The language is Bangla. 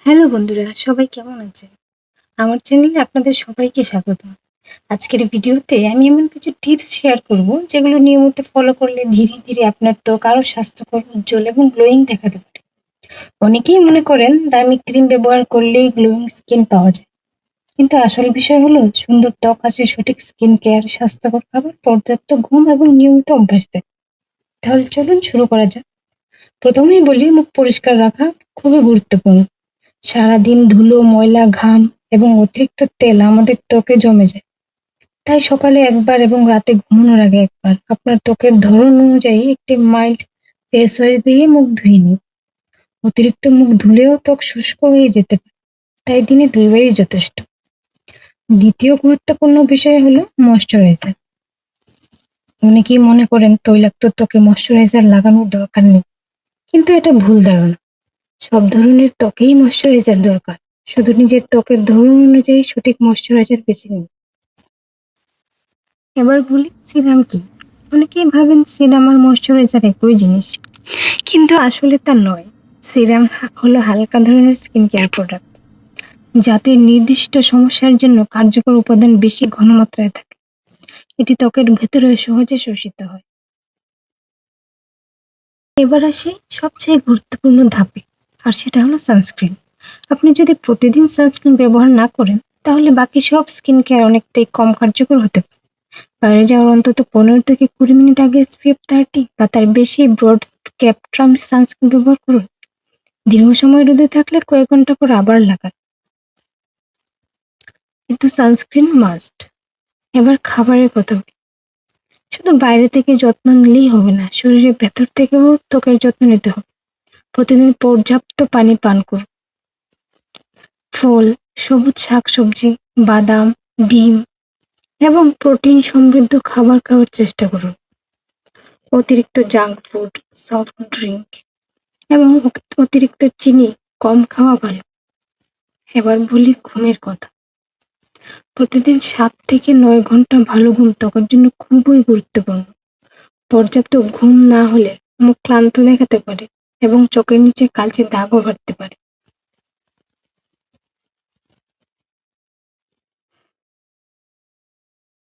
হ্যালো বন্ধুরা, সবাই কেমন আছেন? আমার চ্যানেলে আপনাদের সবাইকে স্বাগত। আজকের ভিডিওতে আমি এমন কিছু টিপস শেয়ার করব যেগুলো নিয়মিত ফলো করলে ধীরে ধীরে আপনার ত্বক আরো স্বাস্থ্যকর, উজ্জ্বল এবং গ্লোয়িং দেখাতে পারে। অনেকেই মনে করেন দামি ক্রিম ব্যবহার করলেই গ্লোয়িং স্কিন পাওয়া যায়, কিন্তু আসল বিষয় হলো সুন্দর ত্বক আছে সঠিক স্কিন কেয়ার, স্বাস্থ্যকর খাবার, পর্যাপ্ত ঘুম এবং নিয়মিত অভ্যাস থাকে। তাহলে চলুন শুরু করা যাক। প্রথমেই বলি, মুখ পরিষ্কার রাখা খুবই গুরুত্বপূর্ণ। সারাদিন ধুলো, ময়লা, ঘাম এবং অতিরিক্ত তেল আমাদের ত্বকে জমে যায়। তাই সকালে একবার এবং রাতে ঘুমানোর আগে একবার আপনার ত্বকের ধরন অনুযায়ী একটি মাইল্ড ফেস ওয়াশ দিয়ে মুখ ধুয়ে নিন। অতিরিক্ত মুখ ধুলেও ত্বক শুষ্ক হয়ে যেতে পারে, তাই দিনে দুইবারই যথেষ্ট। দ্বিতীয় গুরুত্বপূর্ণ বিষয় হলো ময়শ্চারাইজার। অনেকেই মনে করেন তৈলাক্ত ত্বকে ময়শ্চারাইজার লাগানোর দরকার নেই, কিন্তু এটা ভুল ধারণা। সব ধরনের ত্বকেই ময়শ্চারাইজার দরকার। শুধু নিজের ত্বকের ধরন অনুযায়ী সঠিক ময়শ্চারাইজার বেছে নিন। এবার বলি সিরাম কি। অনেকেই ভাবেন সিরাম আর ময়শ্চারাইজার একই জিনিস, কিন্তু আসলে তা নয়। সিরাম হলো হালকা ধরনের স্কিন কেয়ার প্রোডাক্ট, যাতে নির্দিষ্ট সমস্যার জন্য কার্যকর উপাদান বেশি ঘনমাত্রায় থাকে। এটি ত্বকের ভেতরে সহজে শোষিত হয়। এবার আসি সবচেয়ে গুরুত্বপূর্ণ ধাপে, আর সেটা হলো সানস্ক্রিন। আপনি যদি প্রতিদিন সানস্ক্রিন ব্যবহার না করেন, তাহলে বাকি সব স্কিন কেয়ার অনেকটাই কম কার্যকর হতে পারে। বাইরে যাওয়ার অন্তত 15 থেকে 20 মিনিট আগে SPF 30 বা তার বেশি ব্রড স্পেকট্রাম সানস্ক্রিন ব্যবহার করুন। দীর্ঘ সময় রোদে থাকলে কয়েক ঘন্টা পর আবার লাগান, কিন্তু সানস্ক্রিন মাস্ট। এবার খাবারের কথা বলি। শুধু বাইরে থেকে যত্ন নিলেই হবে না, শরীরের ভেতর থেকেও ত্বকের যত্ন নিতে হবে। প্রতিদিন পর্যাপ্ত পানি পান করুন। ফল, সবুজ শাকসবজি, বাদাম, ডিম এবং প্রোটিন সমৃদ্ধ খাবার খাওয়ার চেষ্টা করুন। অতিরিক্ত জাঙ্ক ফুড, সফট ড্রিঙ্ক এবং অতিরিক্ত চিনি কম খাওয়া ভালো। এবার বলি ঘুমের কথা। প্রতিদিন 7 থেকে 9 ঘন্টা ভালো ঘুম ত্বকের জন্য খুবই গুরুত্বপূর্ণ। পর্যাপ্ত ঘুম না হলে মুখ ক্লান্ত দেখাতে পারে এবং চোখের নিচে কালচে দাগও বাড়তে পারে।